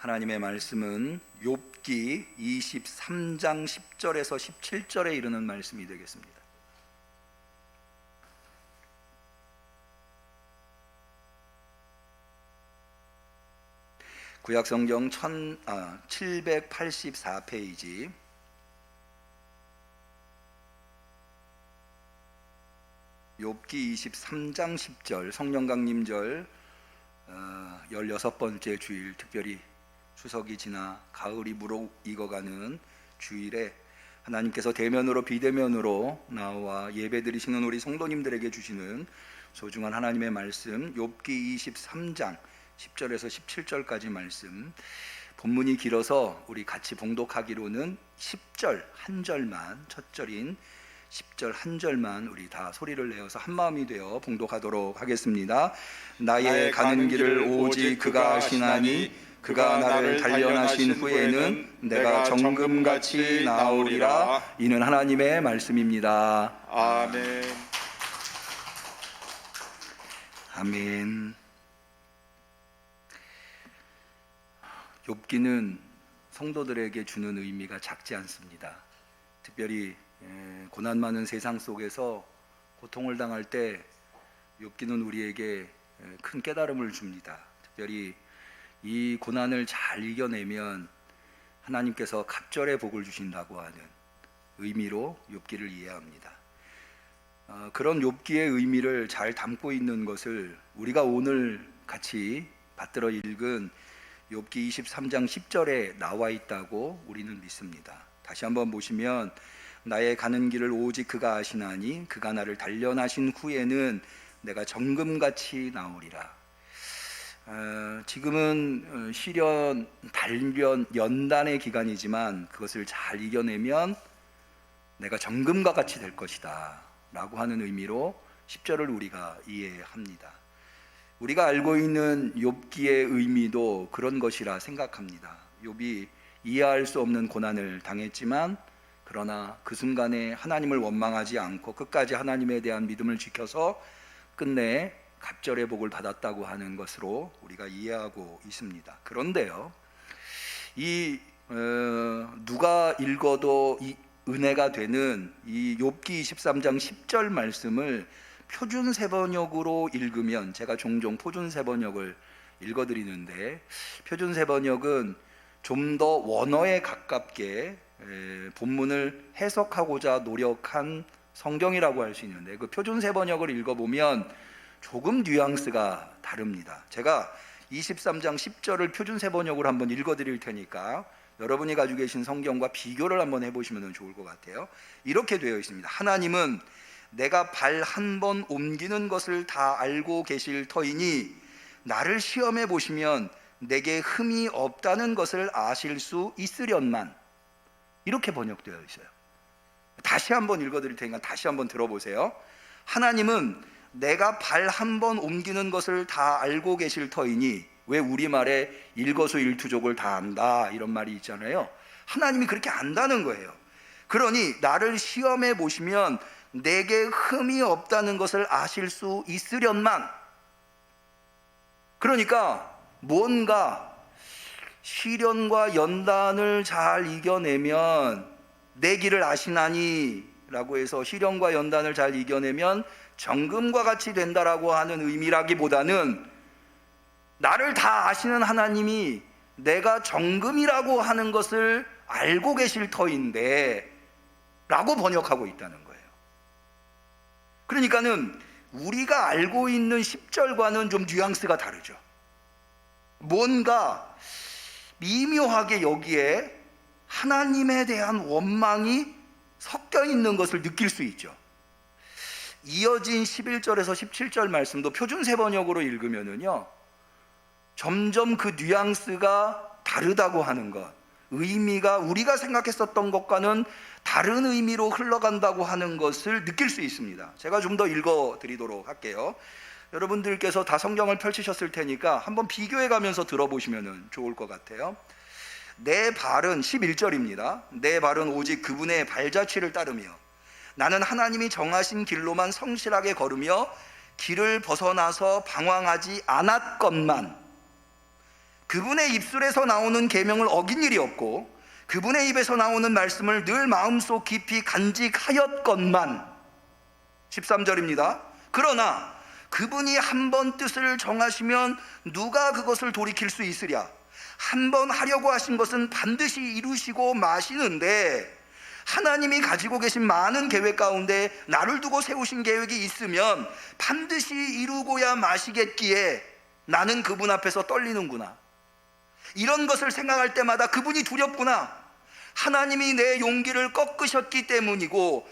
하나님의 말씀은 욥기 23장 10절에서 17절에 이르는 말씀이 되겠습니다. 구약성경 784페이지 욥기 23장 10절 성령강림절 16번째 주일, 특별히 추석이 지나 가을이 무르익어가는 주일에 하나님께서 대면으로 비대면으로 나와 예배드리시는 우리 성도님들에게 주시는 소중한 하나님의 말씀, 욥기 23장 10절에서 17절까지 말씀. 본문이 길어서 우리 같이 봉독하기로는 10절 한 절만, 첫 절인 10절 한 절만 우리 다 소리를 내어서 한 마음이 되어 봉독하도록 하겠습니다. 나의 가는 길을 오직 그가 아시나니 그가 나를 단련하신 후에는 내가 정금같이 나오리라. 이는 하나님의 말씀입니다. 아멘. 아멘. 욥기는 성도들에게 주는 의미가 작지 않습니다. 특별히 고난 많은 세상 속에서 고통을 당할 때 욥기는 우리에게 큰 깨달음을 줍니다. 특별히 이 고난을 잘 이겨내면 하나님께서 갑절의 복을 주신다고 하는 의미로 욥기를 이해합니다. 그런 욥기의 의미를 잘 담고 있는 것을 우리가 오늘 같이 받들어 읽은 욥기 23장 10절에 나와 있다고 우리는 믿습니다. 다시 한번 보시면 나의 가는 길을 오직 그가 아시나니 그가 나를 단련하신 후에는 내가 정금같이 나오리라. 지금은 시련, 단련, 연단의 기간이지만 그것을 잘 이겨내면 내가 정금과 같이 될 것이다 라고 하는 의미로 10절을 우리가 이해합니다. 우리가 알고 있는 욥기의 의미도 그런 것이라 생각합니다. 욥이 이해할 수 없는 고난을 당했지만 그러나 그 순간에 하나님을 원망하지 않고 끝까지 하나님에 대한 믿음을 지켜서 끝내 갑절의 복을 받았다고 하는 것으로 우리가 이해하고 있습니다. 그런데요, 누가 읽어도 이 은혜가 되는 이 욥기 23장 10절 말씀을 표준 세번역으로 읽으면, 제가 종종 표준 세번역을 읽어드리는데 표준 세번역은 좀 더 원어에 가깝게 본문을 해석하고자 노력한 성경이라고 할 수 있는데, 그 표준 세번역을 읽어보면 조금 뉘앙스가 다릅니다. 제가 23장 10절을 표준 세번역으로 한번 읽어드릴 테니까 여러분이 가지고 계신 성경과 비교를 한번 해보시면 좋을 것 같아요. 이렇게 되어 있습니다. 하나님은 내가 발 한 번 옮기는 것을 다 알고 계실 터이니 나를 시험해 보시면 내게 흠이 없다는 것을 아실 수 있으련만. 이렇게 번역되어 있어요. 다시 한번 읽어드릴 테니까 다시 한번 들어보세요. 하나님은 내가 발 한 번 옮기는 것을 다 알고 계실 터이니, 왜 우리말에 일거수일투족을 다 안다 이런 말이 있잖아요. 하나님이 그렇게 안다는 거예요. 그러니 나를 시험해 보시면 내게 흠이 없다는 것을 아실 수 있으련만. 그러니까 뭔가 시련과 연단을 잘 이겨내면 내 길을 아시나니 라고 해서 시련과 연단을 잘 이겨내면 정금과 같이 된다라고 하는 의미라기보다는 나를 다 아시는 하나님이 내가 정금이라고 하는 것을 알고 계실 터인데 라고 번역하고 있다는 거예요. 그러니까는 우리가 알고 있는 10절과는 좀 뉘앙스가 다르죠. 뭔가 미묘하게 여기에 하나님에 대한 원망이 섞여 있는 것을 느낄 수 있죠. 이어진 11절에서 17절 말씀도 표준 세번역으로 읽으면은요, 점점 그 뉘앙스가 다르다고 하는 것, 의미가 우리가 생각했었던 것과는 다른 의미로 흘러간다고 하는 것을 느낄 수 있습니다. 제가 좀 더 읽어드리도록 할게요. 여러분들께서 다 성경을 펼치셨을 테니까 한번 비교해 가면서 들어보시면 좋을 것 같아요. 내 발은, 11절입니다. 내 발은 오직 그분의 발자취를 따르며 나는 하나님이 정하신 길로만 성실하게 걸으며 길을 벗어나서 방황하지 않았건만 그분의 입술에서 나오는 계명을 어긴 일이 없고 그분의 입에서 나오는 말씀을 늘 마음속 깊이 간직하였건만 13절입니다. 그러나 그분이 한 번 뜻을 정하시면 누가 그것을 돌이킬 수 있으랴. 한 번 하려고 하신 것은 반드시 이루시고 마시는데 하나님이 가지고 계신 많은 계획 가운데 나를 두고 세우신 계획이 있으면 반드시 이루고야 마시겠기에 나는 그분 앞에서 떨리는구나. 이런 것을 생각할 때마다 그분이 두렵구나. 하나님이 내 용기를 꺾으셨기 때문이고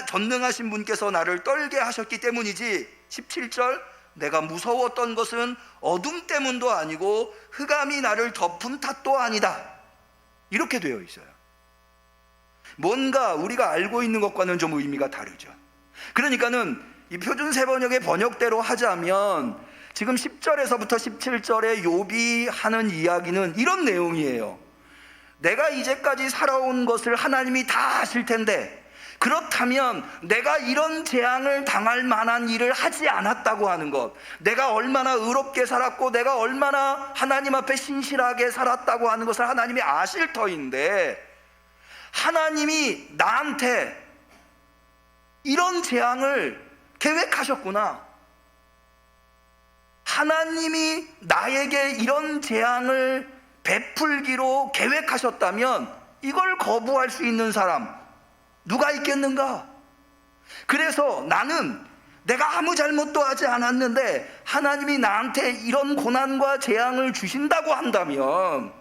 전능하신 분께서 나를 떨게 하셨기 때문이지. 17절, 내가 무서웠던 것은 어둠 때문도 아니고 흑암이 나를 덮은 탓도 아니다. 이렇게 되어 있어요. 뭔가 우리가 알고 있는 것과는 좀 의미가 다르죠. 그러니까는 이 표준세번역의 번역대로 하자면 지금 10절에서부터 17절에 욥이 하는 이야기는 이런 내용이에요. 내가 이제까지 살아온 것을 하나님이 다 아실 텐데 그렇다면 내가 이런 재앙을 당할 만한 일을 하지 않았다고 하는 것, 내가 얼마나 의롭게 살았고 내가 얼마나 하나님 앞에 신실하게 살았다고 하는 것을 하나님이 아실 터인데 하나님이 나한테 이런 재앙을 계획하셨구나. 하나님이 나에게 이런 재앙을 베풀기로 계획하셨다면 이걸 거부할 수 있는 사람 누가 있겠는가? 그래서 나는 내가 아무 잘못도 하지 않았는데 하나님이 나한테 이런 고난과 재앙을 주신다고 한다면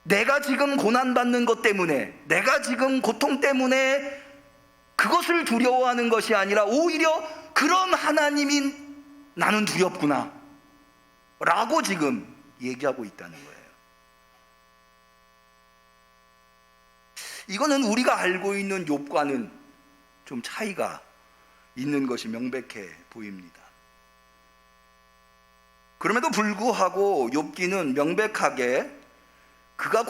내가 지금 고난받는 것 때문에, 내가 지금 고통 때문에 그것을 두려워하는 것이 아니라 오히려 그런 하나님이 나는 두렵구나 라고 지금 얘기하고 있다는 거예요. 이거는 우리가 알고 있는 욥과는 좀 차이가 있는 것이 명백해 보입니다. 그럼에도 불구하고 욥기는 명백하게 그가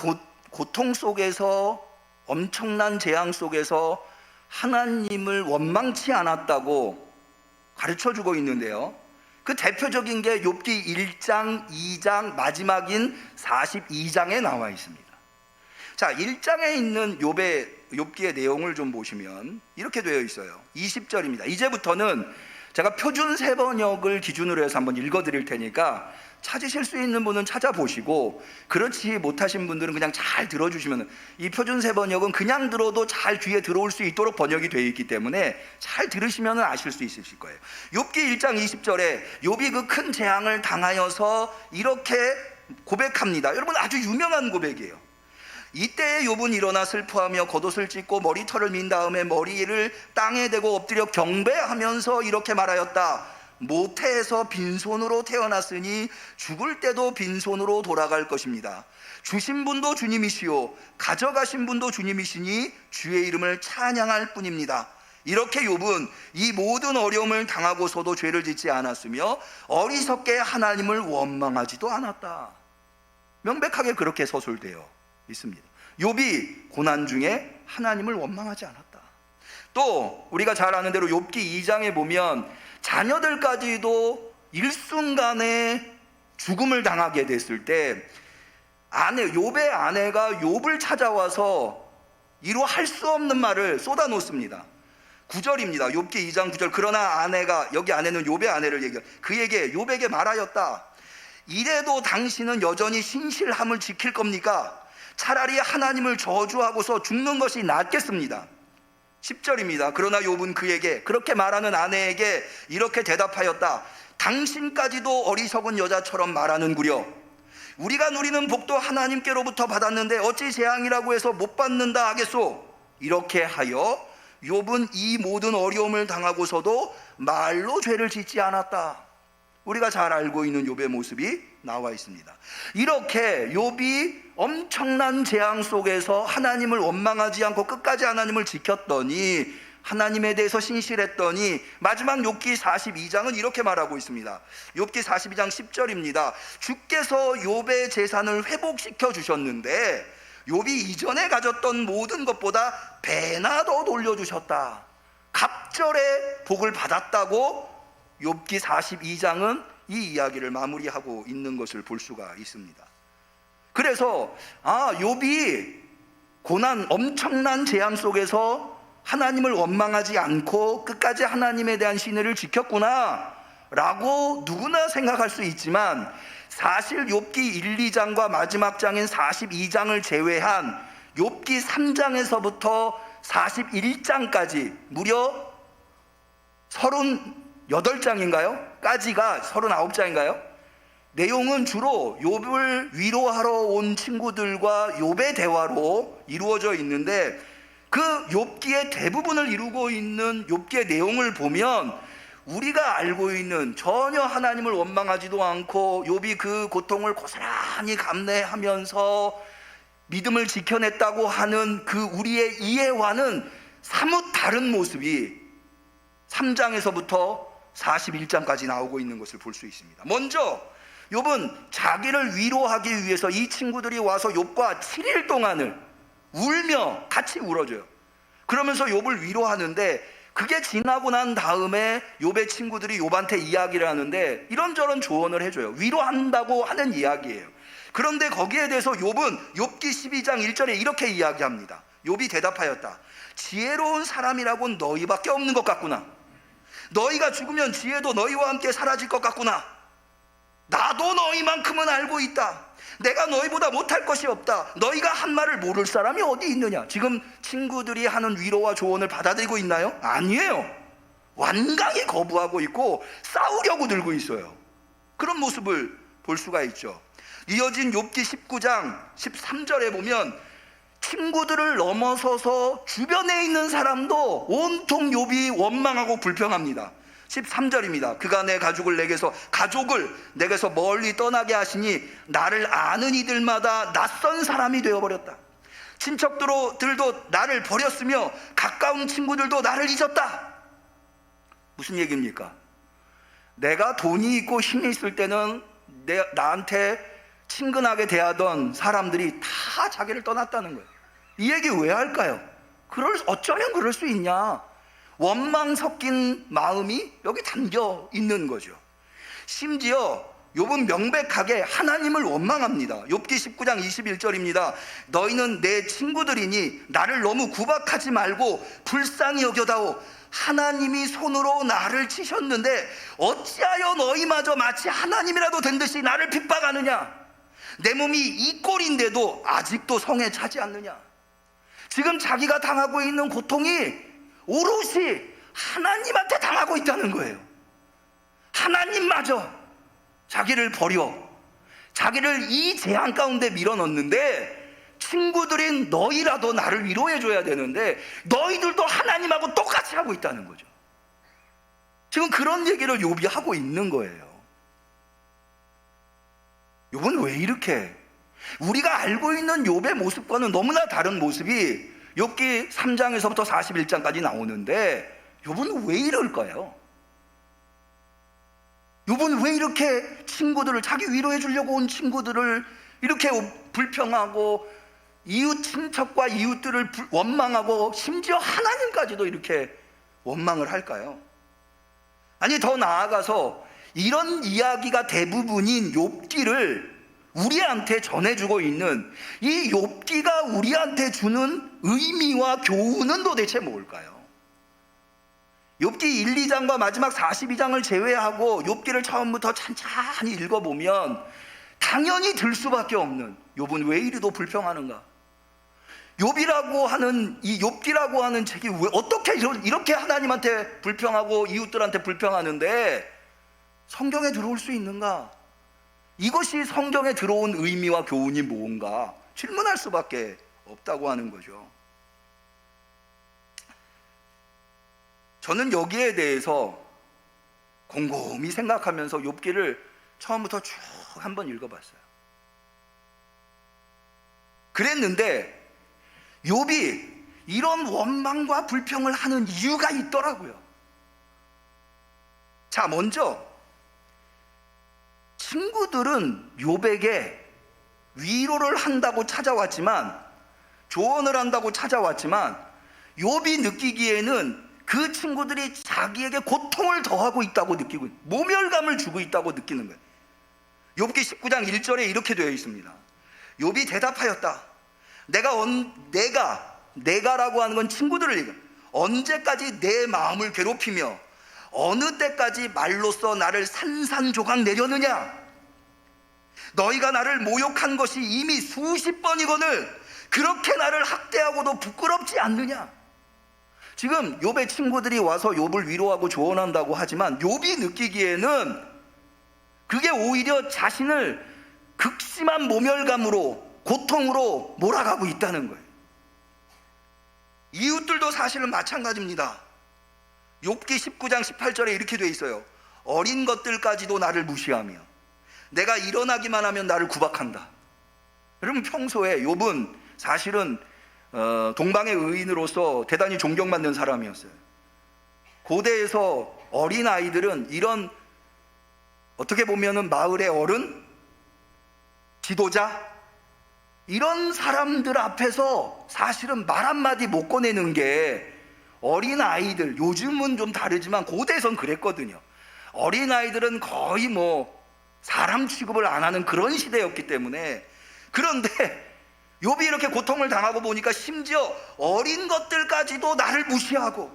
고통 속에서 엄청난 재앙 속에서 하나님을 원망치 않았다고 가르쳐주고 있는데요. 그 대표적인 게 욥기 1장, 2장, 마지막인 42장에 나와 있습니다. 자, 1장에 있는 욥기의 내용을 좀 보시면 이렇게 되어 있어요. 20절입니다. 이제부터는 제가 표준 세번역을 기준으로 해서 한번 읽어드릴 테니까 찾으실 수 있는 분은 찾아보시고 그렇지 못하신 분들은 그냥 잘 들어주시면, 이 표준 세번역은 그냥 들어도 잘 귀에 들어올 수 있도록 번역이 되어 있기 때문에 잘 들으시면 아실 수 있으실 거예요. 욥기 1장 20절에 욥이 그 큰 재앙을 당하여서 이렇게 고백합니다. 여러분, 아주 유명한 고백이에요. 이때에 욥은 일어나 슬퍼하며 겉옷을 찢고 머리털을 민 다음에 머리를 땅에 대고 엎드려 경배하면서 이렇게 말하였다. 모태에서 빈손으로 태어났으니 죽을 때도 빈손으로 돌아갈 것입니다. 주신 분도 주님이시오 가져가신 분도 주님이시니 주의 이름을 찬양할 뿐입니다. 이렇게 욥은 이 모든 어려움을 당하고서도 죄를 짓지 않았으며 어리석게 하나님을 원망하지도 않았다. 명백하게 그렇게 서술되어 있습니다. 욥이 고난 중에 하나님을 원망하지 않았다. 또 우리가 잘 아는 대로 욥기 2장에 보면 자녀들까지도 일순간에 죽음을 당하게 됐을 때 욥의 아내가 욥을 찾아와서 이루 할 수 없는 말을 쏟아놓습니다. 9절입니다. 욥기 2장 9절. 그러나 아내가, 여기 아내는 욥의 아내를 얘기해요. 그에게 욥에게 말하였다. 이래도 당신은 여전히 신실함을 지킬 겁니까? 차라리 하나님을 저주하고서 죽는 것이 낫겠습니다. 10절입니다. 그러나 욥은 그에게, 그렇게 말하는 아내에게 이렇게 대답하였다. 당신까지도 어리석은 여자처럼 말하는구려. 우리가 누리는 복도 하나님께로부터 받았는데 어찌 재앙이라고 해서 못 받는다 하겠소? 이렇게 하여 욥은 이 모든 어려움을 당하고서도 말로 죄를 짓지 않았다. 우리가 잘 알고 있는 욥의 모습이 나와 있습니다. 이렇게 욥이 엄청난 재앙 속에서 하나님을 원망하지 않고 끝까지 하나님을 지켰더니, 하나님에 대해서 신실했더니 마지막 욥기 42장은 이렇게 말하고 있습니다. 욥기 42장 10절입니다. 주께서 욥의 재산을 회복시켜 주셨는데 욥이 이전에 가졌던 모든 것보다 배나 더 돌려주셨다. 갑절의 복을 받았다고 욥기 42장은 이 이야기를 마무리하고 있는 것을 볼 수가 있습니다. 그래서 욥이 고난, 엄청난 재앙 속에서 하나님을 원망하지 않고 끝까지 하나님에 대한 신뢰를 지켰구나 라고 누구나 생각할 수 있지만, 사실 욥기 1, 2장과 마지막 장인 42장을 제외한 욥기 3장에서부터 41장까지 무려 38장인가요? 까지가 39장인가요? 내용은 주로 욥을 위로하러 온 친구들과 욥의 대화로 이루어져 있는데, 그 욥기의 대부분을 이루고 있는 욥기의 내용을 보면 우리가 알고 있는, 전혀 하나님을 원망하지도 않고 욥이 그 고통을 고스란히 감내하면서 믿음을 지켜냈다고 하는 그 우리의 이해와는 사뭇 다른 모습이 3장에서부터 41장까지 나오고 있는 것을 볼 수 있습니다. 먼저 욥은 자기를 위로하기 위해서 이 친구들이 와서 욥과 7일 동안을 울며 같이 울어줘요. 그러면서 욥을 위로하는데, 그게 지나고 난 다음에 욥의 친구들이 욥한테 이야기를 하는데 이런저런 조언을 해줘요. 위로한다고 하는 이야기예요. 그런데 거기에 대해서 욥은 욥기 12장 1절에 이렇게 이야기합니다. 욥이 대답하였다. 지혜로운 사람이라고는 너희밖에 없는 것 같구나. 너희가 죽으면 지혜도 너희와 함께 사라질 것 같구나. 나도 너희만큼은 알고 있다. 내가 너희보다 못할 것이 없다. 너희가 한 말을 모를 사람이 어디 있느냐. 지금 친구들이 하는 위로와 조언을 받아들이고 있나요? 아니에요. 완강히 거부하고 있고 싸우려고 들고 있어요. 그런 모습을 볼 수가 있죠. 이어진 욥기 19장 13절에 보면 친구들을 넘어서서 주변에 있는 사람도 온통 욥이 원망하고 불평합니다. 13절입니다. 그가 내 가족을 내게서 멀리 떠나게 하시니 나를 아는 이들마다 낯선 사람이 되어버렸다. 친척들도 나를 버렸으며 가까운 친구들도 나를 잊었다. 무슨 얘기입니까? 내가 돈이 있고 힘이 있을 때는 나한테 친근하게 대하던 사람들이 다 자기를 떠났다는 거예요. 이 얘기 왜 할까요? 어쩌면 그럴 수 있냐? 원망 섞인 마음이 여기 담겨 있는 거죠. 심지어 욥은 명백하게 하나님을 원망합니다. 욥기 19장 21절입니다. 너희는 내 친구들이니 나를 너무 구박하지 말고 불쌍히 여겨다오. 하나님이 손으로 나를 치셨는데 어찌하여 너희마저 마치 하나님이라도 된 듯이 나를 핍박하느냐. 내 몸이 이 꼴인데도 아직도 성에 차지 않느냐. 지금 자기가 당하고 있는 고통이 오롯이 하나님한테 당하고 있다는 거예요. 하나님마저 자기를 버려 자기를 이 재앙 가운데 밀어넣는데, 친구들인 너희라도 나를 위로해줘야 되는데 너희들도 하나님하고 똑같이 하고 있다는 거죠. 지금 그런 얘기를 욥이 하고 있는 거예요. 욥은 왜 이렇게, 우리가 알고 있는 욥의 모습과는 너무나 다른 모습이 욥기 3장에서부터 41장까지 나오는데, 욥은 왜 이럴까요? 욥은 왜 이렇게 친구들을, 자기 위로해 주려고 온 친구들을 이렇게 불평하고 이웃 친척과 이웃들을 원망하고 심지어 하나님까지도 이렇게 원망을 할까요? 아니, 더 나아가서 이런 이야기가 대부분인 욥기를 우리한테 전해주고 있는 이 욥기가 우리한테 주는 의미와 교훈은 도대체 뭘까요? 욥기 1, 2장과 마지막 42장을 제외하고 욥기를 처음부터 찬찬히 읽어보면 당연히 들 수밖에 없는, 욥은 왜 이리도 불평하는가? 욥이라고 하는, 이 욥기라고 하는 책이 왜 어떻게 이렇게 하나님한테 불평하고 이웃들한테 불평하는데 성경에 들어올 수 있는가? 이것이 성경에 들어온 의미와 교훈이 뭔가 질문할 수밖에 없다고 하는 거죠. 저는 여기에 대해서 곰곰이 생각하면서 욥기를 처음부터 쭉 한번 읽어봤어요. 그랬는데 욥이 이런 원망과 불평을 하는 이유가 있더라고요. 자, 먼저 친구들은 욥에게 위로를 한다고 찾아왔지만, 조언을 한다고 찾아왔지만, 욥이 느끼기에는 그 친구들이 자기에게 고통을 더하고 있다고 느끼고, 모멸감을 주고 있다고 느끼는 거예요. 욥기 19장 1절에 이렇게 되어 있습니다. 욥이 대답하였다. 내가라고 하는 건 친구들을 얘기해. 언제까지 내 마음을 괴롭히며 어느 때까지 말로써 나를 산산조각 내려느냐? 너희가 나를 모욕한 것이 이미 수십 번이거늘 그렇게 나를 학대하고도 부끄럽지 않느냐? 지금 욥의 친구들이 와서 욥을 위로하고 조언한다고 하지만 욥이 느끼기에는 그게 오히려 자신을 극심한 모멸감으로, 고통으로 몰아가고 있다는 거예요. 이웃들도 사실은 마찬가지입니다. 욥기 19장 18절에 이렇게 돼 있어요. 어린 것들까지도 나를 무시하며 내가 일어나기만 하면 나를 구박한다. 여러분, 평소에 욥은 사실은 동방의 의인으로서 대단히 존경받는 사람이었어요. 고대에서 어린 아이들은 이런, 어떻게 보면은 마을의 어른, 지도자, 이런 사람들 앞에서 사실은 말 한마디 못 꺼내는 게, 어린 아이들, 요즘은 좀 다르지만 고대에선 그랬거든요. 어린 아이들은 거의 사람 취급을 안 하는 그런 시대였기 때문에. 그런데 욥이 이렇게 고통을 당하고 보니까 심지어 어린 것들까지도 나를 무시하고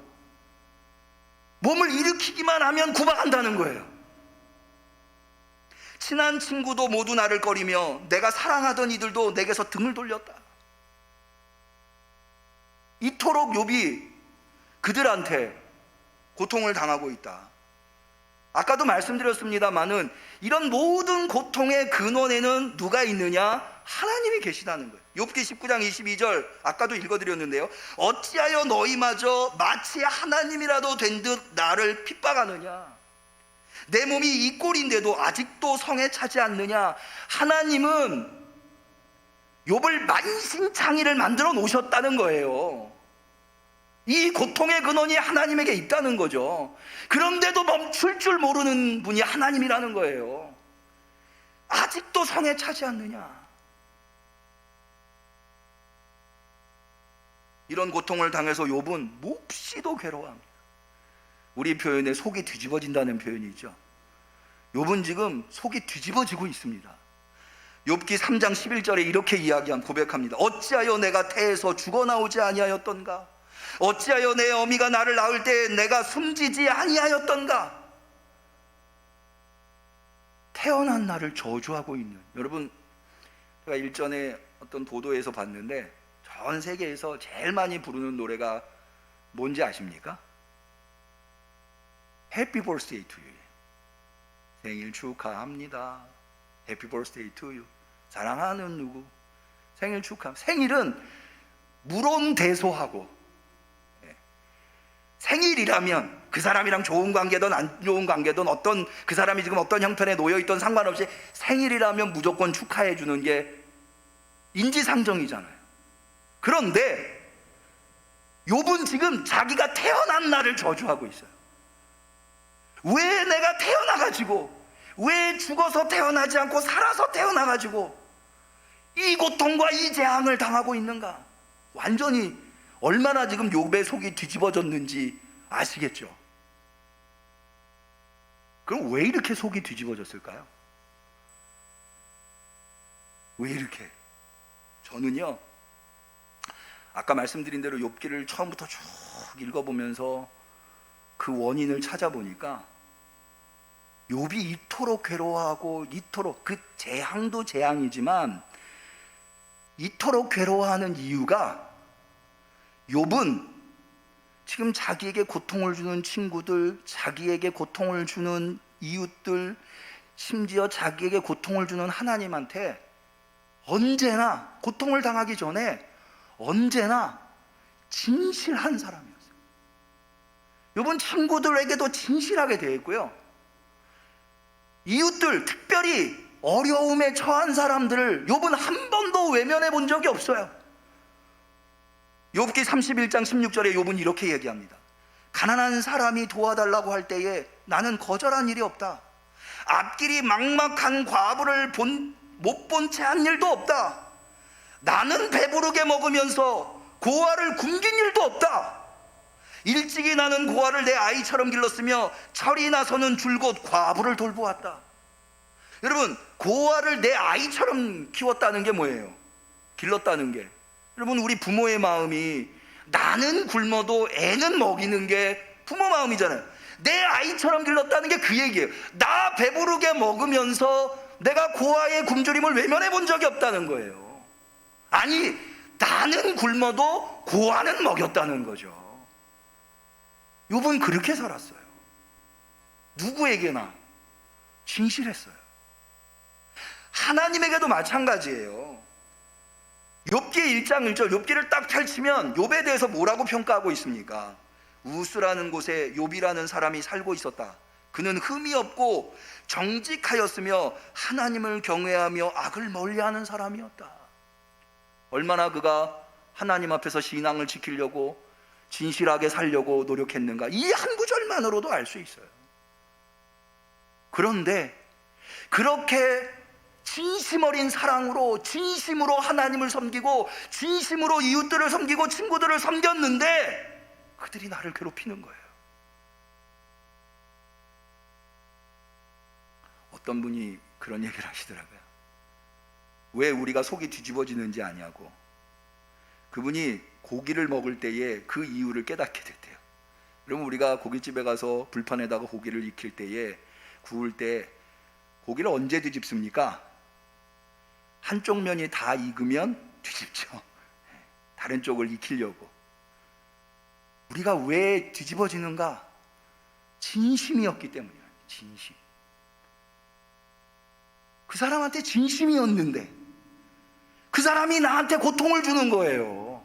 몸을 일으키기만 하면 구박한다는 거예요. 친한 친구도 모두 나를 꺼리며 내가 사랑하던 이들도 내게서 등을 돌렸다. 이토록 욥이 그들한테 고통을 당하고 있다. 아까도 말씀드렸습니다마는 이런 모든 고통의 근원에는 누가 있느냐? 하나님이 계시다는 거예요. 욥기 19장 22절 아까도 읽어드렸는데요. 어찌하여 너희마저 마치 하나님이라도 된 듯 나를 핍박하느냐? 내 몸이 이 꼴인데도 아직도 성에 차지 않느냐? 하나님은 욥을 만신창이를 만들어 놓으셨다는 거예요. 이 고통의 근원이 하나님에게 있다는 거죠. 그런데도 멈출 줄 모르는 분이 하나님이라는 거예요. 아직도 성에 차지 않느냐? 이런 고통을 당해서 욥은 몹시도 괴로워합니다. 우리 표현에 속이 뒤집어진다는 표현이죠. 욥은 지금 속이 뒤집어지고 있습니다. 욥기 3장 11절에 이렇게 고백합니다. 어찌하여 내가 태에서 죽어나오지 아니하였던가? 어찌하여 내 어미가 나를 낳을 때 내가 숨지지 아니하였던가? 태어난 나를 저주하고 있는, 여러분, 제가 일전에 어떤 보도에서 봤는데 전 세계에서 제일 많이 부르는 노래가 뭔지 아십니까? Happy birthday to you. 생일 축하합니다. Happy birthday to you. 사랑하는 누구 생일 축하합니다. 생일은 물론대소하고, 생일이라면 그 사람이랑 좋은 관계든 안 좋은 관계든 어떤, 그 사람이 지금 어떤 형편에 놓여있든 상관없이 생일이라면 무조건 축하해 주는 게 인지상정이잖아요. 그런데 욥은 지금 자기가 태어난 날을 저주하고 있어요. 왜 내가 태어나가지고, 왜 죽어서 태어나지 않고 살아서 태어나가지고 이 고통과 이 재앙을 당하고 있는가? 완전히 얼마나 지금 욥의 속이 뒤집어졌는지 아시겠죠? 그럼 왜 이렇게 속이 뒤집어졌을까요? 왜 이렇게? 저는요, 아까 말씀드린 대로 욥기를 처음부터 쭉 읽어보면서 그 원인을 찾아보니까 욥이 이토록 괴로워하고, 이토록, 그 재앙도 재앙이지만 이토록 괴로워하는 이유가, 욥은 지금 자기에게 고통을 주는 친구들, 자기에게 고통을 주는 이웃들, 심지어 자기에게 고통을 주는 하나님한테 언제나, 고통을 당하기 전에 언제나 진실한 사람이었어요. 욥은 친구들에게도 진실하게 대했고요, 이웃들, 특별히 어려움에 처한 사람들을 욥은 한 번도 외면해 본 적이 없어요. 욥기 31장 16절에 욥은 이렇게 얘기합니다. 가난한 사람이 도와달라고 할 때에 나는 거절한 일이 없다. 앞길이 막막한 과부를 못 본 채 한 일도 없다. 나는 배부르게 먹으면서 고아를 굶긴 일도 없다. 일찍이 나는 고아를 내 아이처럼 길렀으며 철이 나서는 줄곧 과부를 돌보았다. 여러분, 고아를 내 아이처럼 키웠다는 게 뭐예요? 길렀다는 게. 여러분, 우리 부모의 마음이 나는 굶어도 애는 먹이는 게 부모 마음이잖아요. 내 아이처럼 길렀다는 게 그 얘기예요. 나 배부르게 먹으면서 내가 고아의 굶주림을 외면해 본 적이 없다는 거예요. 아니, 나는 굶어도 고아는 먹였다는 거죠. 욥은 그렇게 살았어요. 누구에게나 진실했어요. 하나님에게도 마찬가지예요. 욥기 1장 1절, 욥기를 딱 펼치면 욥에 대해서 뭐라고 평가하고 있습니까? 우스라는 곳에 욥이라는 사람이 살고 있었다. 그는 흠이 없고 정직하였으며 하나님을 경외하며 악을 멀리하는 사람이었다. 얼마나 그가 하나님 앞에서 신앙을 지키려고 진실하게 살려고 노력했는가, 이 한 구절만으로도 알 수 있어요. 그런데 그렇게 진심 어린 사랑으로 진심으로 하나님을 섬기고 진심으로 이웃들을 섬기고 친구들을 섬겼는데 그들이 나를 괴롭히는 거예요. 어떤 분이 그런 얘기를 하시더라고요. 왜 우리가 속이 뒤집어지는지 아냐고. 그분이 고기를 먹을 때에 그 이유를 깨닫게 됐대요. 그러면 우리가 고깃집에 가서 불판에다가 고기를 익힐 때에 구울 때 고기를 언제 뒤집습니까? 한쪽 면이 다 익으면 뒤집죠. 다른 쪽을 익히려고. 우리가 왜 뒤집어지는가? 진심이었기 때문이에요. 진심. 그 사람한테 진심이었는데 그 사람이 나한테 고통을 주는 거예요.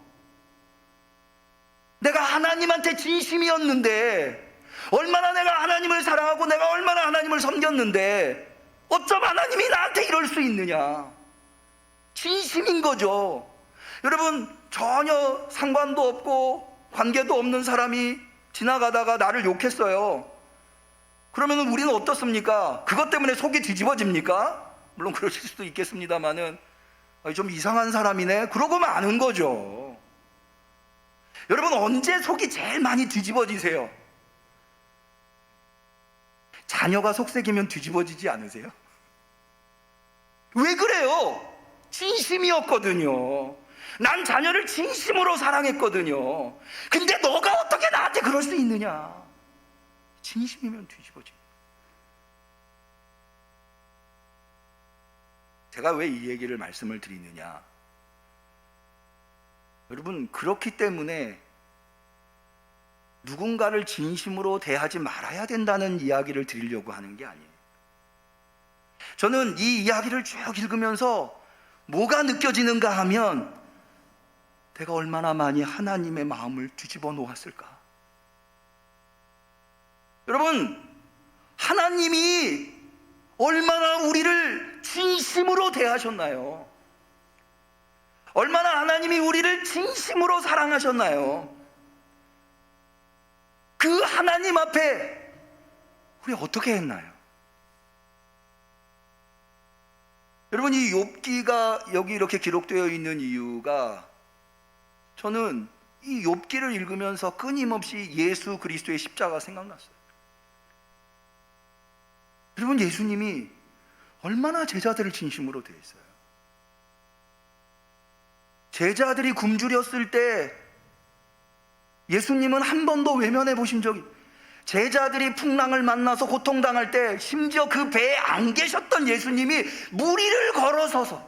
내가 하나님한테 진심이었는데, 얼마나 내가 하나님을 사랑하고 내가 얼마나 하나님을 섬겼는데 어쩜 하나님이 나한테 이럴 수 있느냐. 진심인 거죠. 여러분, 전혀 상관도 없고 관계도 없는 사람이 지나가다가 나를 욕했어요. 그러면 우리는 어떻습니까? 그것 때문에 속이 뒤집어집니까? 물론 그러실 수도 있겠습니다만은 좀 이상한 사람이네, 그러고 마는 거죠. 여러분, 언제 속이 제일 많이 뒤집어지세요? 자녀가 속색이면 뒤집어지지 않으세요? 왜 그래요? 진심이었거든요. 난 자녀를 진심으로 사랑했거든요. 근데 너가 어떻게 나한테 그럴 수 있느냐? 진심이면 뒤집어져요. 제가 왜 이 얘기를 말씀을 드리느냐? 여러분, 그렇기 때문에 누군가를 진심으로 대하지 말아야 된다는 이야기를 드리려고 하는 게 아니에요. 저는 이 이야기를 쭉 읽으면서 뭐가 느껴지는가 하면, 내가 얼마나 많이 하나님의 마음을 뒤집어 놓았을까. 여러분, 하나님이 얼마나 우리를 진심으로 대하셨나요? 얼마나 하나님이 우리를 진심으로 사랑하셨나요? 그 하나님 앞에 우리 어떻게 했나요? 여러분, 이 욥기가 여기 이렇게 기록되어 있는 이유가, 저는 이 욥기를 읽으면서 끊임없이 예수 그리스도의 십자가가 생각났어요. 여러분, 예수님이 얼마나 제자들을 진심으로 대했어요. 제자들이 굶주렸을 때 예수님은 한 번도 외면해 보신 적이, 제자들이 풍랑을 만나서 고통당할 때 심지어 그 배에 안 계셨던 예수님이 무리를 걸어서서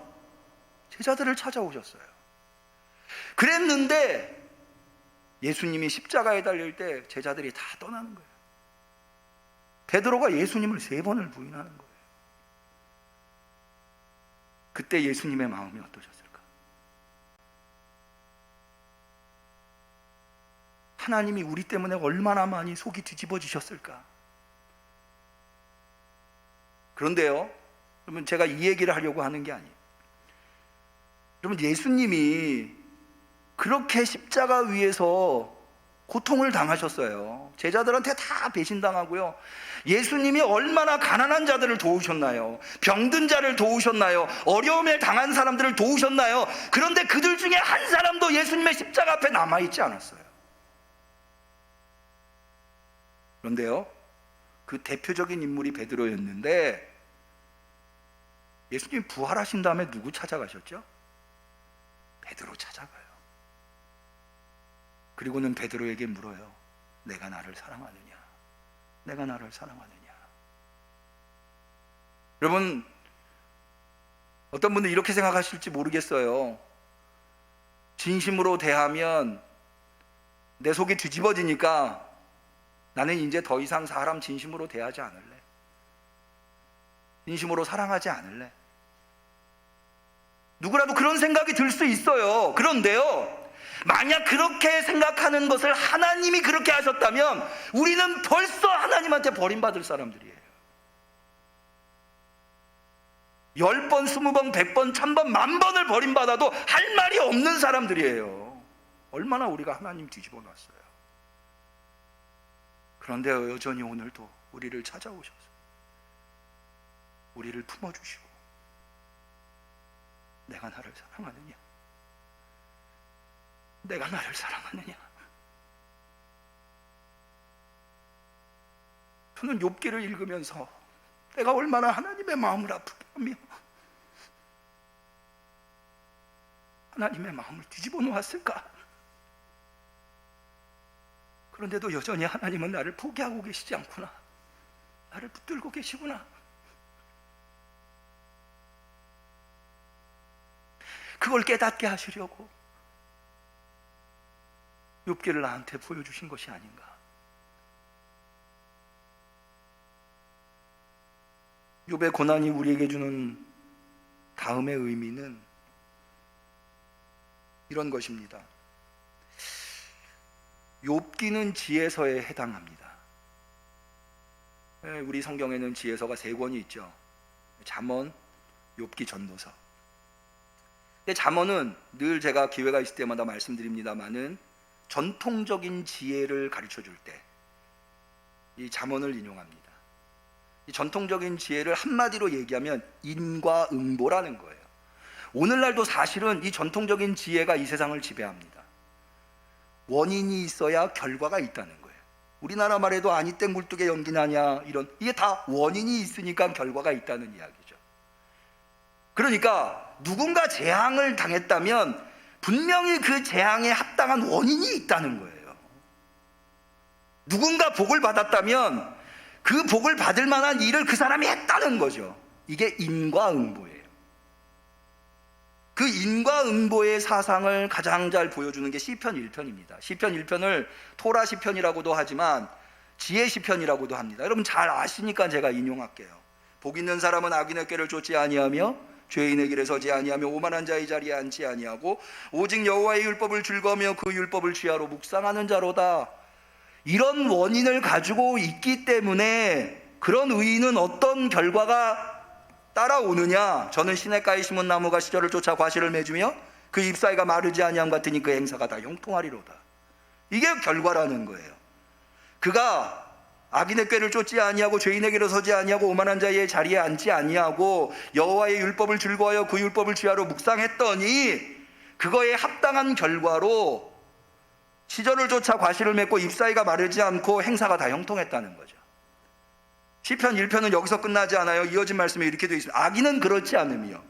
제자들을 찾아오셨어요. 그랬는데 예수님이 십자가에 달릴 때 제자들이 다 떠나는 거예요. 베드로가 예수님을 3번을 부인하는 거예요. 그때 예수님의 마음이 어떠셨을까? 하나님이 우리 때문에 얼마나 많이 속이 뒤집어지셨을까? 그런데요, 여러분, 제가 이 얘기를 하려고 하는 게 아니에요. 여러분, 예수님이 그렇게 십자가 위에서 고통을 당하셨어요. 제자들한테 다 배신당하고요. 예수님이 얼마나 가난한 자들을 도우셨나요? 병든 자를 도우셨나요? 어려움에 당한 사람들을 도우셨나요? 그런데 그들 중에 한 사람도 예수님의 십자가 앞에 남아있지 않았어요. 그런데요, 그 대표적인 인물이 베드로였는데 예수님이 부활하신 다음에 누구 찾아가셨죠? 베드로 찾아가요. 그리고는 베드로에게 물어요. 내가 나를 사랑하느냐? 내가 나를 사랑하느냐? 여러분, 어떤 분은 이렇게 생각하실지 모르겠어요. 진심으로 대하면 내 속이 뒤집어지니까 나는 이제 더 이상 사람 진심으로 대하지 않을래. 진심으로 사랑하지 않을래. 누구라도 그런 생각이 들 수 있어요. 그런데요, 만약 그렇게 생각하는 것을 하나님이 그렇게 하셨다면 우리는 벌써 하나님한테 버림받을 사람들이에요. 10번, 20번, 100번, 1000번, 10,000번을 버림받아도 할 말이 없는 사람들이에요. 얼마나 우리가 하나님 뒤집어 놨어요. 그런데 여전히 오늘도 우리를 찾아오셔서 우리를 품어주시고 내가 나를 사랑하느냐? 내가 나를 사랑하느냐? 저는 욥기를 읽으면서 내가 얼마나 하나님의 마음을 아프게 하며 하나님의 마음을 뒤집어 놓았을까? 그런데도 여전히 하나님은 나를 포기하고 계시지 않구나. 나를 붙들고 계시구나. 그걸 깨닫게 하시려고 욥기를 나한테 보여주신 것이 아닌가. 욥의 고난이 우리에게 주는 다음의 의미는 이런 것입니다. 욥기는 지혜서에 해당합니다. 우리 성경에는 지혜서가 3권이 있죠. 잠언, 욥기, 전도서. 근데 잠언은 늘 제가 기회가 있을 때마다 말씀드립니다마는 전통적인 지혜를 가르쳐 줄 때 이 잠언을 인용합니다. 이 전통적인 지혜를 한마디로 얘기하면 인과응보라는 거예요. 오늘날도 사실은 이 전통적인 지혜가 이 세상을 지배합니다. 원인이 있어야 결과가 있다는 거예요. 우리나라 말에도 아니 땡 굴뚝에 연기 나냐, 이런, 이게 다 원인이 있으니까 결과가 있다는 이야기죠. 그러니까 누군가 재앙을 당했다면 분명히 그 재앙에 합당한 원인이 있다는 거예요. 누군가 복을 받았다면 그 복을 받을 만한 일을 그 사람이 했다는 거죠. 이게 인과응보예요. 그 인과응보의 사상을 가장 잘 보여주는 게 시편 1편입니다. 시편 1편을 토라 시편이라고도 하지만 지혜 시편이라고도 합니다. 여러분 잘 아시니까 제가 인용할게요. 복 있는 사람은 악인의 꾀를 쫓지 아니하며 죄인의 길에 서지 아니하며 오만한 자의 자리에 앉지 아니하고 오직 여호와의 율법을 즐거우며 그 율법을 취하로 묵상하는 자로다. 이런 원인을 가지고 있기 때문에 그런 의인은 어떤 결과가 따라오느냐? 저는 시냇가에 심은 나무가 시절을 쫓아 과실을 맺으며 그 잎사이가 마르지 아니함 같으니 그 행사가 다 형통하리로다. 이게 결과라는 거예요. 그가 악인의 꾀를 쫓지 아니하고 죄인의 길에 서지 아니하고 오만한 자의 자리에 앉지 아니하고 여호와의 율법을 즐거워하여 그 율법을 취하로 묵상했더니 그거에 합당한 결과로 시절을 쫓아 과실을 맺고 잎사이가 마르지 않고 행사가 다 형통했다는 거죠. 시편 1편은 여기서 끝나지 않아요. 이어진 말씀에 이렇게 되어 있습니다. 악인은 그렇지 않으며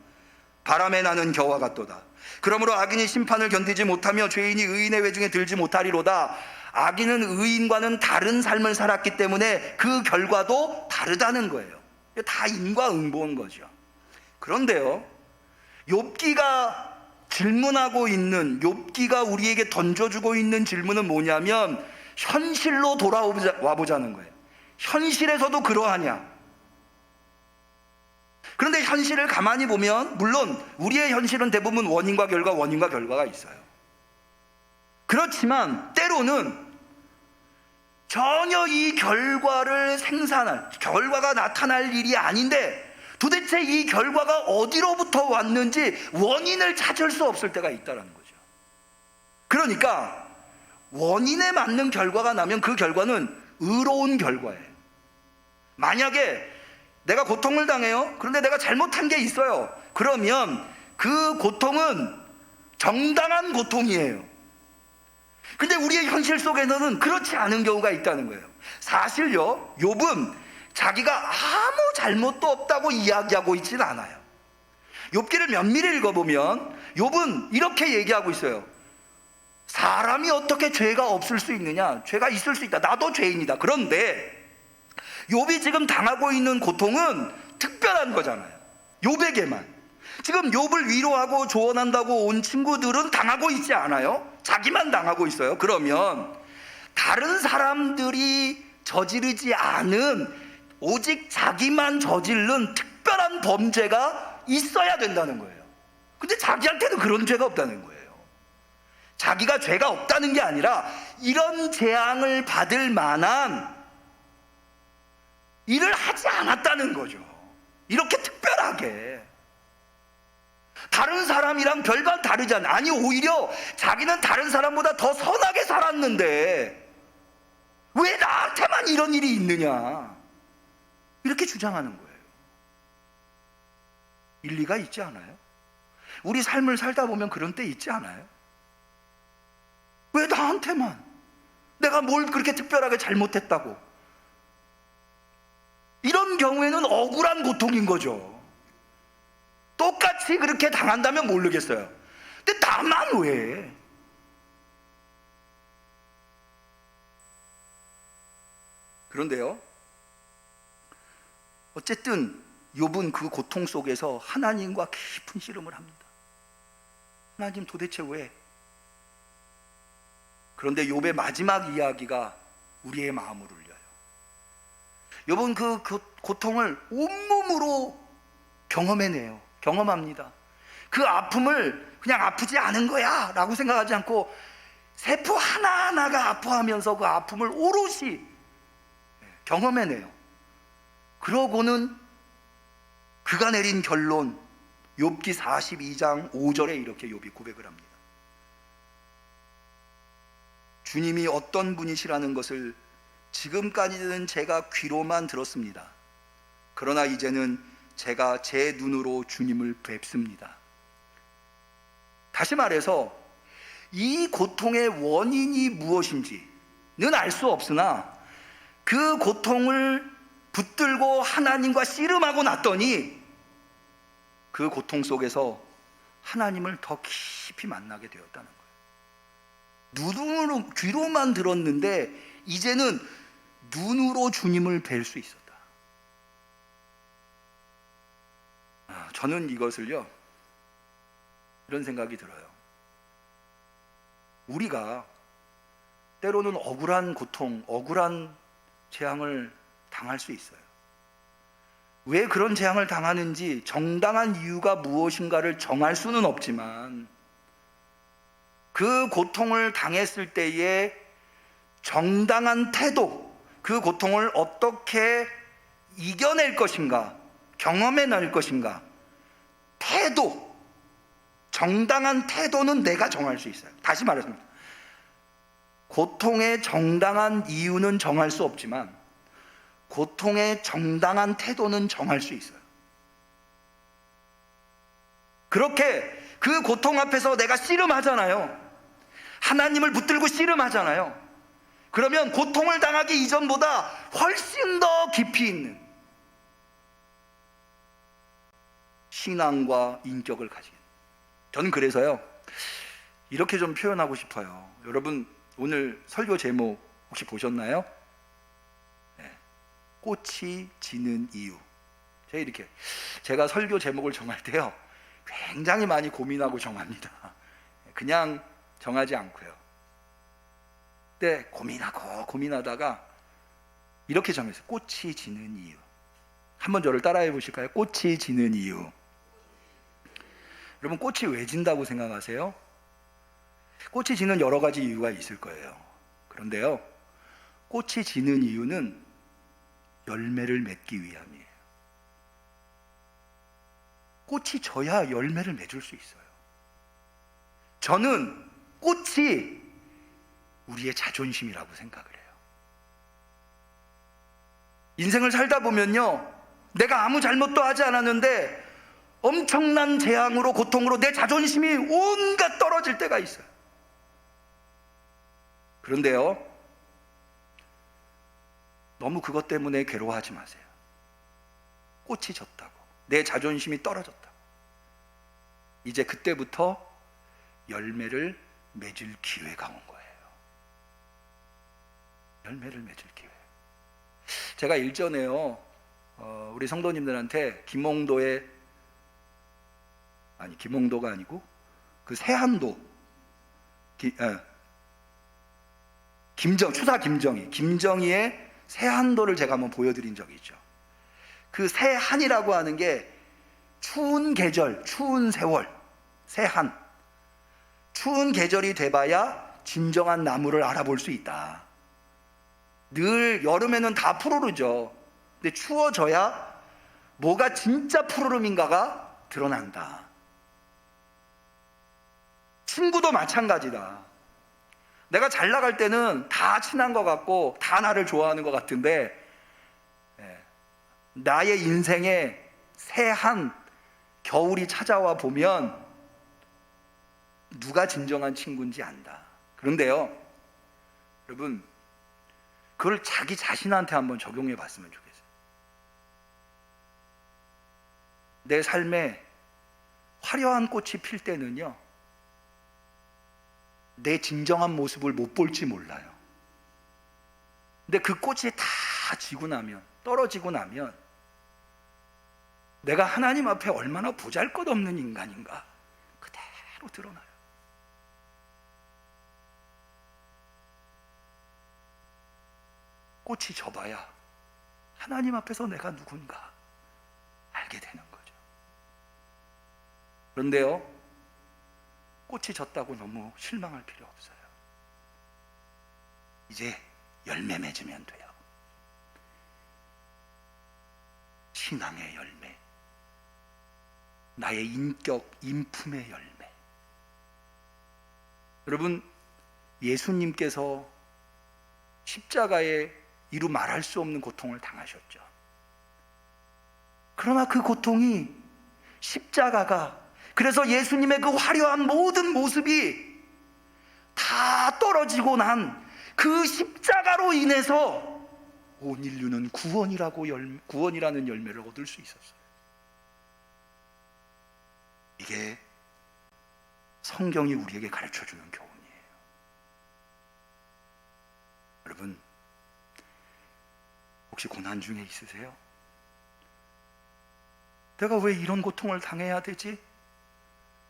바람에 나는 겨와 같도다. 그러므로 악인이 심판을 견디지 못하며 죄인이 의인의 외중에 들지 못하리로다. 악인은 의인과는 다른 삶을 살았기 때문에 그 결과도 다르다는 거예요. 다 인과응보인 거죠. 그런데요, 욥기가 질문하고 있는, 욥기가 우리에게 던져주고 있는 질문은 뭐냐면 현실로 돌아와 보자는 거예요. 현실에서도 그러하냐? 그런데 현실을 가만히 보면 물론 우리의 현실은 대부분 원인과 결과가 있어요. 그렇지만 때로는 전혀 이 결과를 결과가 나타날 일이 아닌데 도대체 이 결과가 어디로부터 왔는지 원인을 찾을 수 없을 때가 있다는 거죠. 그러니까 원인에 맞는 결과가 나면 그 결과는 의로운 결과예요. 만약에 내가 고통을 당해요. 그런데 내가 잘못한 게 있어요. 그러면 그 고통은 정당한 고통이에요. 근데 우리의 현실 속에서는 그렇지 않은 경우가 있다는 거예요. 사실요, 욥은 자기가 아무 잘못도 없다고 이야기하고 있지는 않아요. 욥기를 면밀히 읽어보면 욥은 이렇게 얘기하고 있어요. 사람이 어떻게 죄가 없을 수 있느냐? 죄가 있을 수 있다. 나도 죄인이다. 그런데 욥이 지금 당하고 있는 고통은 특별한 거잖아요. 욥에게만. 지금 욥을 위로하고 조언한다고 온 친구들은 당하고 있지 않아요? 자기만 당하고 있어요. 그러면 다른 사람들이 저지르지 않은, 오직 자기만 저지른 특별한 범죄가 있어야 된다는 거예요. 근데 자기한테는 그런 죄가 없다는 거예요. 자기가 죄가 없다는 게 아니라 이런 재앙을 받을 만한 일을 하지 않았다는 거죠. 이렇게 특별하게. 다른 사람이랑 별반 다르지 않아요. 아니, 오히려 자기는 다른 사람보다 더 선하게 살았는데 왜 나한테만 이런 일이 있느냐, 이렇게 주장하는 거예요. 일리가 있지 않아요? 우리 삶을 살다 보면 그런 때 있지 않아요? 왜 나한테만, 내가 뭘 그렇게 특별하게 잘못했다고. 이런 경우에는 억울한 고통인 거죠. 똑같이 그렇게 당한다면 모르겠어요. 근데 나만 왜? 그런데요, 어쨌든 욥은 그 고통 속에서 하나님과 깊은 씨름을 합니다. 하나님 도대체 왜? 그런데 욥의 마지막 이야기가 우리의 마음을 울려요. 욥은 그 고통을 온몸으로 경험합니다. 그 아픔을 그냥 아프지 않은 거야 라고 생각하지 않고 세포 하나하나가 아파하면서 그 아픔을 오롯이 경험해내요. 그러고는 그가 내린 결론, 욥기 42장 5절에 이렇게 욥이 고백을 합니다. 주님이 어떤 분이시라는 것을 지금까지는 제가 귀로만 들었습니다. 그러나 이제는 제가 제 눈으로 주님을 뵙습니다. 다시 말해서 이 고통의 원인이 무엇인지는 알 수 없으나 그 고통을 붙들고 하나님과 씨름하고 났더니 그 고통 속에서 하나님을 더 깊이 만나게 되었다는 거예요. 눈으로, 귀로만 들었는데 이제는 눈으로 주님을 뵐 수 있었다. 저는 이것을요, 이런 생각이 들어요. 우리가 때로는 억울한 고통, 억울한 재앙을 당할 수 있어요. 왜 그런 재앙을 당하는지 정당한 이유가 무엇인가를 정할 수는 없지만 그 고통을 당했을 때의 정당한 태도, 그 고통을 어떻게 이겨낼 것인가, 경험해낼 것인가, 태도, 정당한 태도는 내가 정할 수 있어요. 다시 말했습니다. 고통의 정당한 이유는 정할 수 없지만 고통의 정당한 태도는 정할 수 있어요. 그렇게 그 고통 앞에서 내가 씨름하잖아요. 하나님을 붙들고 씨름하잖아요. 그러면 고통을 당하기 이전보다 훨씬 더 깊이 있는 신앙과 인격을 가지게. 저는 그래서요, 이렇게 좀 표현하고 싶어요. 여러분, 오늘 설교 제목 혹시 보셨나요? 네. 꽃이 지는 이유. 제가 설교 제목을 정할 때요, 굉장히 많이 고민하고 정합니다. 그냥 정하지 않고요. 그때 고민하다가 이렇게 정했어요. 꽃이 지는 이유. 한번 저를 따라해 보실까요? 꽃이 지는 이유. 여러분, 꽃이 왜 진다고 생각하세요? 꽃이 지는 여러 가지 이유가 있을 거예요. 그런데요, 꽃이 지는 이유는 열매를 맺기 위함이에요. 꽃이 져야 열매를 맺을 수 있어요. 저는 꽃이 우리의 자존심이라고 생각을 해요. 인생을 살다 보면요, 내가 아무 잘못도 하지 않았는데 엄청난 재앙으로, 고통으로 내 자존심이 온갖 떨어질 때가 있어요. 그런데요, 너무 그것 때문에 괴로워하지 마세요. 꽃이 졌다고, 내 자존심이 떨어졌다고, 이제 그때부터 열매를 맺을 기회가 온 거예요. 열매를 맺을 기회. 제가 일전에요, 우리 성도님들한테 김홍도가 아니고 그 세한도, 추사 김정희의 세한도를 제가 한번 보여드린 적이 있죠. 그 세한이라고 하는 게 추운 계절, 추운 세월, 세한. 추운 계절이 돼봐야 진정한 나무를 알아볼 수 있다. 늘 여름에는 다 푸르르죠. 근데 추워져야 뭐가 진짜 푸르름인가가 드러난다. 친구도 마찬가지다. 내가 잘 나갈 때는 다 친한 것 같고 다 나를 좋아하는 것 같은데, 나의 인생에 새한 겨울이 찾아와 보면 누가 진정한 친구인지 안다. 그런데요, 여러분, 그걸 자기 자신한테 한번 적용해 봤으면 좋겠어요. 내 삶에 화려한 꽃이 필 때는요, 내 진정한 모습을 못 볼지 몰라요. 근데 그 꽃이 다 지고 나면, 떨어지고 나면 내가 하나님 앞에 얼마나 보잘것없는 인간인가 그대로 드러나요. 꽃이 져봐야 하나님 앞에서 내가 누군가 알게 되는 거죠. 그런데요, 꽃이 졌다고 너무 실망할 필요 없어요. 이제 열매 맺으면 돼요. 신앙의 열매, 나의 인격, 인품의 열매. 여러분, 예수님께서 십자가에 이루 말할 수 없는 고통을 당하셨죠. 그러나 그 고통이, 십자가가, 그래서 예수님의 그 화려한 모든 모습이 다 떨어지고 난 그 십자가로 인해서 온 인류는 구원이라는 열매를 얻을 수 있었어요. 이게 성경이 우리에게 가르쳐주는 교훈이에요. 여러분, 혹시 고난 중에 있으세요? 내가 왜 이런 고통을 당해야 되지?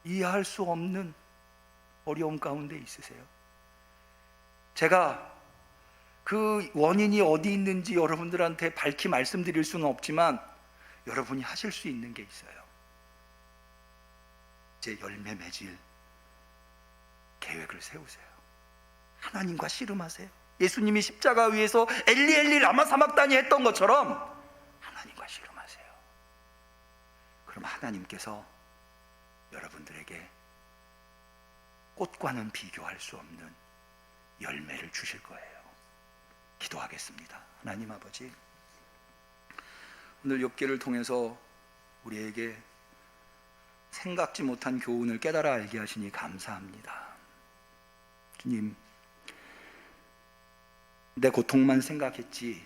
이해할 수 없는 어려움 가운데 있으세요? 제가 그 원인이 어디 있는지 여러분들한테 밝히 말씀드릴 수는 없지만 여러분이 하실 수 있는 게 있어요. 이제 열매 맺을 계획을 세우세요. 하나님과 씨름하세요. 예수님이 십자가 위에서 엘리 엘리 라마 사막다니 했던 것처럼 하나님과 씨름하세요. 그럼 하나님께서 여러분들에게 꽃과는 비교할 수 없는 열매를 주실 거예요. 기도하겠습니다. 하나님 아버지, 오늘 욥기를 통해서 우리에게 생각지 못한 교훈을 깨달아 알게 하시니 감사합니다. 주님, 내 고통만 생각했지,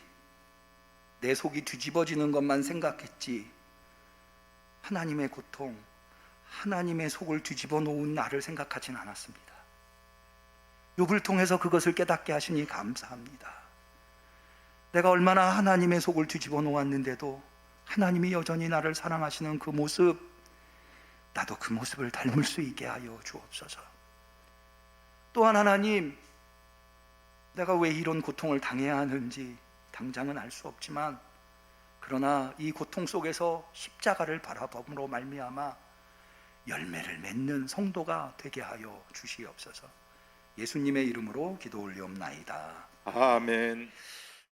내 속이 뒤집어지는 것만 생각했지, 하나님의 고통, 하나님의 속을 뒤집어 놓은 나를 생각하진 않았습니다. 욥을 통해서 그것을 깨닫게 하시니 감사합니다. 내가 얼마나 하나님의 속을 뒤집어 놓았는데도 하나님이 여전히 나를 사랑하시는 그 모습, 나도 그 모습을 닮을 수 있게 하여 주옵소서. 또한 하나님, 내가 왜 이런 고통을 당해야 하는지 당장은 알 수 없지만, 그러나 이 고통 속에서 십자가를 바라봄으로 말미암아 열매를 맺는 성도가 되게 하여 주시옵소서. 예수님의 이름으로 기도 올리옵나이다. 아멘.